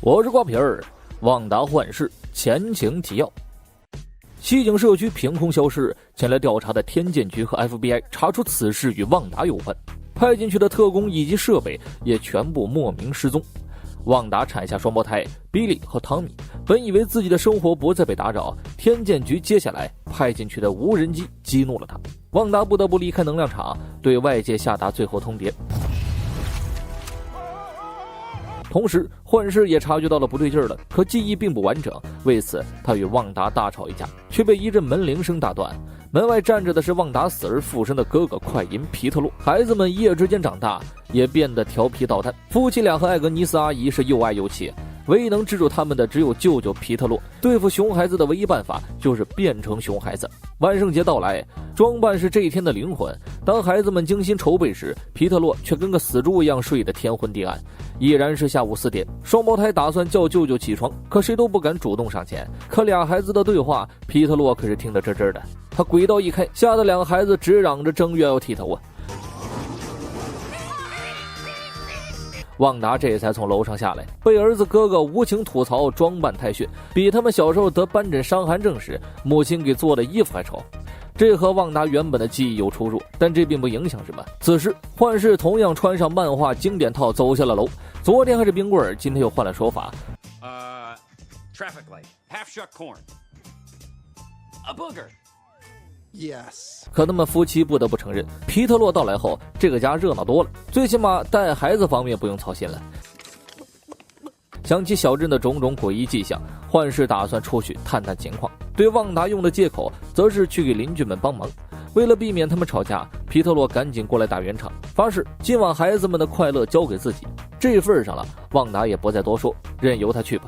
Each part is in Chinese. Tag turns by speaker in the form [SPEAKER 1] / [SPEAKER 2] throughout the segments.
[SPEAKER 1] 我是瓜皮儿，旺达幻视前情提要。西井社区凭空消失，前来调查的天剑局和 FBI 查出此事与旺达有关，派进去的特工以及设备也全部莫名失踪。旺达产下双胞胎比利和汤米，本以为自己的生活不再被打扰，天剑局接下来派进去的无人机激怒了他，旺达不得不离开能量场，对外界下达最后通牒。同时幻视也察觉到了不对劲了，可记忆并不完整，为此他与旺达大吵一架，却被一阵门铃声打断。门外站着的是旺达死而复生的哥哥快银皮特洛。孩子们一夜之间长大，也变得调皮捣蛋，夫妻俩和艾格尼斯阿姨是又爱又气，唯一能制住他们的只有舅舅皮特洛。对付熊孩子的唯一办法就是变成熊孩子。万圣节到来，装扮是这一天的灵魂。当孩子们精心筹备时，皮特洛却跟个死猪一样睡得天昏地暗。依然是下午4点，双胞胎打算叫舅舅起床，可谁都不敢主动上前。可俩孩子的对话，皮特洛可是听得真真的。他轨道一开，吓得两个孩子直嚷着正月要剃头啊！旺达这才从楼上下来，被儿子哥哥无情吐槽装扮太炫，比他们小时候得斑疹伤寒症时母亲给做的衣服还丑。这和旺达原本的记忆有出入，但这并不影响什么。此时幻视同样穿上漫画经典套走下了楼。昨天还是冰棍，今天又换了说法。
[SPEAKER 2] Traffic light, half shuck corn, a booger.
[SPEAKER 3] Yes.
[SPEAKER 1] 可他们夫妻不得不承认，皮特洛到来后，这个家热闹多了，最起码带孩子方面不用操心了。想起小镇的种种诡异迹象，幻视打算出去探探情况。对旺达用的借口则是去给邻居们帮忙。为了避免他们吵架，皮特洛赶紧过来打圆场，发誓今晚孩子们的快乐交给自己。这份上了，旺达也不再多说，任由他去吧。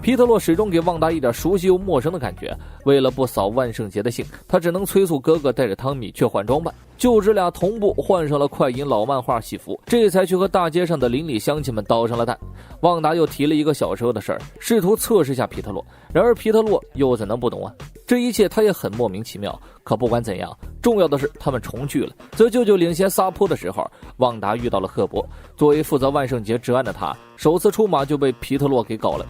[SPEAKER 1] 皮特洛始终给旺达一点熟悉又陌生的感觉，为了不扫万圣节的兴，他只能催促哥哥带着汤米去换装扮。舅侄俩同步换上了快银老漫画戏服，这才去和大街上的邻里乡亲们倒上了蛋。旺达又提了一个小时候的事儿，试图测试下皮特洛，然而皮特洛又怎能不懂啊？这一切他也很莫名其妙。可不管怎样，重要的是他们重聚了。在舅舅领先撒泼的时候，旺达遇到了赫伯。作为负责万圣节治安的他，首次出马就被皮特洛给搞了。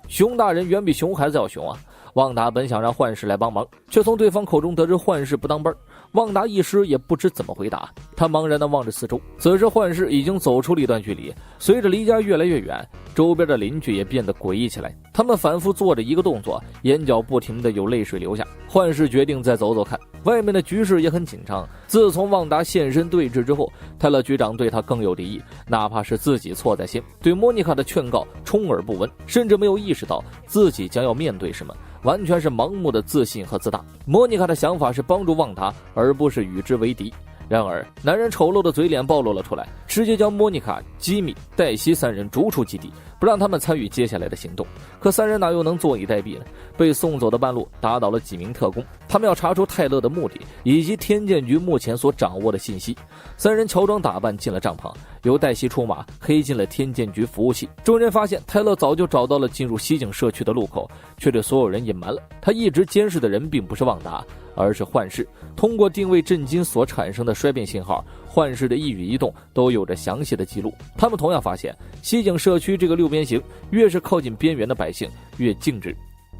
[SPEAKER 1] 熊大人远比熊孩子要熊啊！旺达本想让幻视来帮忙，却从对方口中得知幻视不当班。旺达一时也不知怎么回答，他茫然地望着四周。此时幻视已经走出了一段距离，随着离家越来越远，周边的邻居也变得诡异起来。他们反复做着一个动作，眼角不停地有泪水流下。幻视决定再走走看，外面的局势也很紧张。自从旺达现身对峙之后，泰勒局长对他更有敌意，哪怕是自己错在先，对莫妮卡的劝告充耳不闻，甚至没有意识到自己将要面对什么，完全是盲目的自信和自大。莫妮卡的想法是帮助旺达，而不是与之为敌。然而男人丑陋的嘴脸暴露了出来，直接将莫妮卡、基米、黛西3人逐出基地，不让他们参与接下来的行动。可3人哪又能坐以待毙呢？被送走的半路打倒了几名特工，他们要查出泰勒的目的以及天剑局目前所掌握的信息。3人乔装打扮进了帐篷，由黛西出马黑进了天剑局服务器。众人发现泰勒早就找到了进入西井社区的路口，却对所有人隐瞒了。他一直监视的人并不是旺达，而是幻视。通过定位震惊所产生的衰变信号，幻视的一举一动都有着详细的记录。他们同样发现西井社区这个6边形越是靠近边缘的百姓越静止。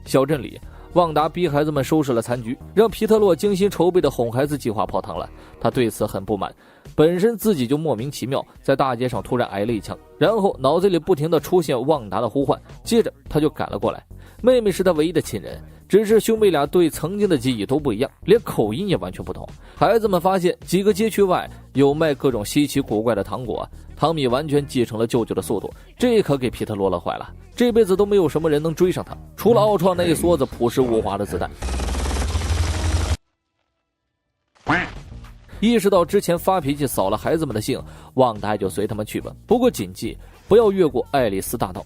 [SPEAKER 1] 小镇里，旺达逼孩子们收拾了残局，让皮特洛精心筹备的哄孩子计划泡汤了。他对此很不满，本身自己就莫名其妙在大街上突然挨了一枪，然后脑子里不停地出现旺达的呼唤，接着他就赶了过来。妹妹是他唯一的亲人，只是兄妹俩对曾经的记忆都不一样，连口音也完全不同。孩子们发现几个街区外有卖各种稀奇古怪的糖果，汤米完全继承了舅舅的速度，这可给皮特洛乐坏了。这辈子都没有什么人能追上他，除了奥创那一梭子朴实无华的子弹。意识到之前发脾气扫了孩子们的兴，旺达就随他们去吧，不过谨记不要越过爱丽丝大道。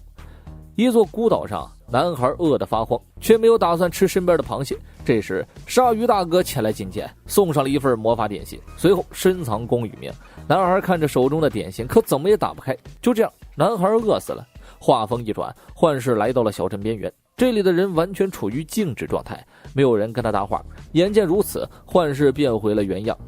[SPEAKER 1] 一座孤岛上，男孩饿得发慌，却没有打算吃身边的螃蟹。这时鲨鱼大哥前来觐见，送上了一份魔法点心，随后深藏功与名。男孩看着手中的点心，可怎么也打不开。就这样，男孩饿死了。话锋一转，幻视来到了小镇边缘，这里的人完全处于静止状态，没有人跟他搭话。眼见如此，幻视变回了原样，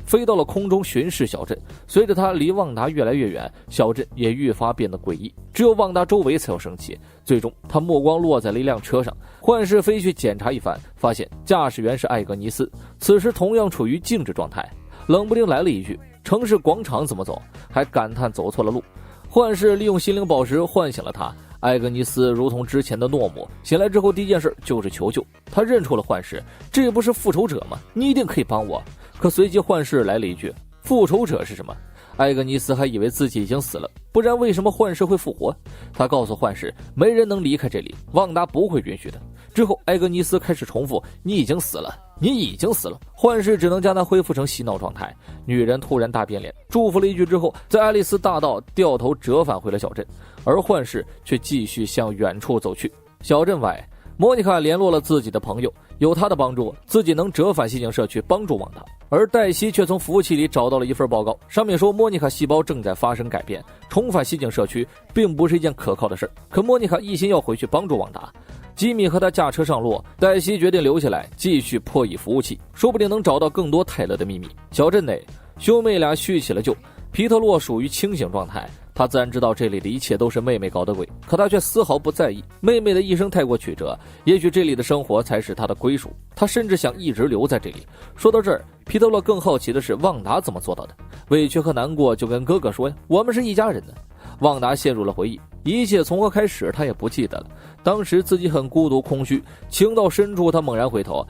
[SPEAKER 1] 飞到了空中巡视小镇。随着他离旺达越来越远，小镇也愈发变得诡异，只有旺达周围才有生气。最终他目光落在了一辆车上，幻视飞去检查一番，发现驾驶员是艾格尼斯，此时同样处于静止状态。冷不丁来了一句城市广场怎么走，还感叹走错了路。幻视利用心灵宝石唤醒了他，艾格尼斯如同之前的诺姆，醒来之后第一件事就是求救。他认出了幻视，这不是复仇者吗？你一定可以帮我。可随即幻视来了一句，复仇者是什么？艾格尼斯还以为自己已经死了，不然为什么幻视会复活？他告诉幻视，没人能离开这里，旺达不会允许的。之后艾格尼斯开始重复，你已经死了，你已经死了。幻视只能将他恢复成洗脑状态。女人突然大变脸，祝福了一句之后，在爱丽丝大道掉头折返回了小镇，而幻视却继续向远处走去。小镇外，莫妮卡联络了自己的朋友，有他的帮助，自己能折返西景社区帮助旺达。而黛西却从服务器里找到了一份报告，上面说莫妮卡细胞正在发生改变，重返西景社区并不是一件可靠的事。可莫妮卡一心要回去帮助旺达。吉米和他驾车上路，黛西决定留下来继续破译服务器，说不定能找到更多泰勒的秘密。小镇内，兄妹俩叙起了旧。皮特洛属于清醒状态，他自然知道这里的一切都是妹妹搞的鬼，可他却丝毫不在意。妹妹的一生太过曲折，也许这里的生活才是他的归属，他甚至想一直留在这里。说到这儿，皮特洛更好奇的是旺达怎么做到的。委屈和难过就跟哥哥说呀，我们是一家人呢。旺达陷入了回忆，一切从何开始他也不记得了。当时自己很孤独空虚，情到深处他猛然回头，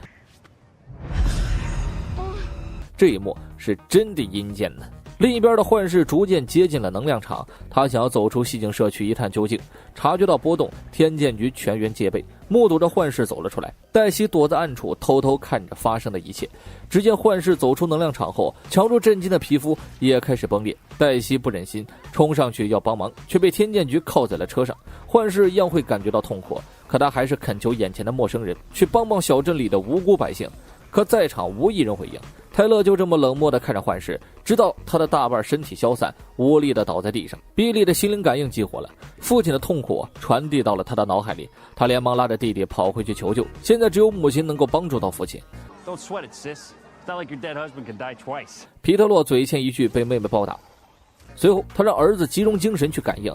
[SPEAKER 1] 这一幕是真的阴间呢。另一边的幻视逐渐接近了能量场，他想要走出西景社区一探究竟。察觉到波动，天剑局全员戒备，目睹着幻视走了出来。黛西躲在暗处偷偷看着发生的一切。只见幻视走出能量场后，强如震惊的皮肤也开始崩裂。黛西不忍心冲上去要帮忙，却被天剑局铐在了车上。幻视一样会感觉到痛苦，可他还是恳求眼前的陌生人去帮帮小镇里的无辜百姓。可在场无一人回应，泰勒就这么冷漠地看着幻视，直到他的大半身体消散，无力地倒在地上。比利的心灵感应激活了，父亲的痛苦传递到了他的脑海里，他连忙拉着弟弟跑回去求救。现在只有母亲能够帮助到父亲。
[SPEAKER 2] Don't sweat it, sis. It's not like your dead husband can die twice.
[SPEAKER 1] 皮特洛嘴欠一句被妹妹暴打，随后他让儿子集中精神去感应。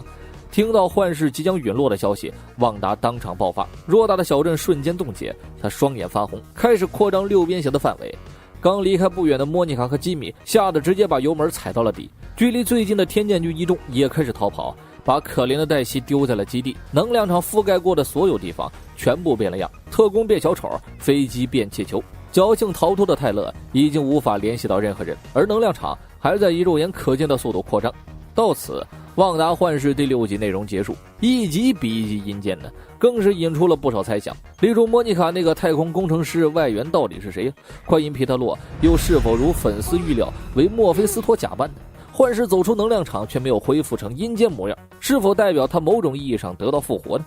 [SPEAKER 1] 听到幻视即将陨落的消息，旺达当场爆发，偌大的小镇瞬间冻结，他双眼发红，开始扩张六边形的范围。刚离开不远的莫妮卡和吉米吓得直接把油门踩到了底，距离最近的天剑局一众也开始逃跑，把可怜的黛西丢在了基地。能量场覆盖过的所有地方全部变了样，特工变小丑，飞机变气球。侥幸逃脱的泰勒已经无法联系到任何人，而能量场还在以肉眼可见的速度扩张。到此，旺达幻视第6集内容结束，一集比一集阴间呢，更是引出了不少猜想。例如莫妮卡那个太空工程师外援到底是谁？快银皮特洛又是否如粉丝预料为墨菲斯托假扮的？幻视走出能量场却没有恢复成阴间模样，是否代表他某种意义上得到复活呢？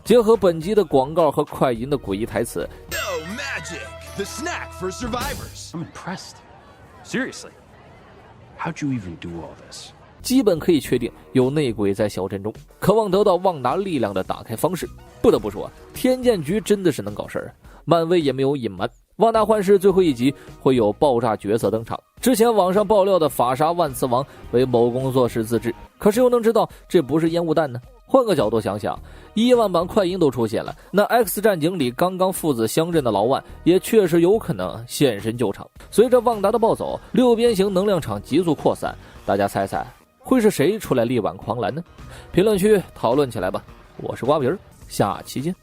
[SPEAKER 1] 结合本集的广告和快银的诡异台词
[SPEAKER 3] No magic, the snack for survivors.
[SPEAKER 2] I'm impressed. Seriously. How'd you even do all this?
[SPEAKER 1] 基本可以确定有内鬼在小镇中，渴望得到旺达力量的打开方式。不得不说，天剑局真的是能搞事儿，漫威也没有隐瞒。旺达幻视最后一集会有爆炸角色登场，之前网上爆料的法沙万磁王为某工作室自制，可是又能知道这不是烟雾弹呢？换个角度想想，1万版快银都出现了，那 X 战警里刚刚父子相认的老万也确实有可能现身救场。随着旺达的暴走，六边形能量场急速扩散，大家猜猜会是谁出来力挽狂澜呢？评论区讨论起来吧。我是瓜皮儿，下期见。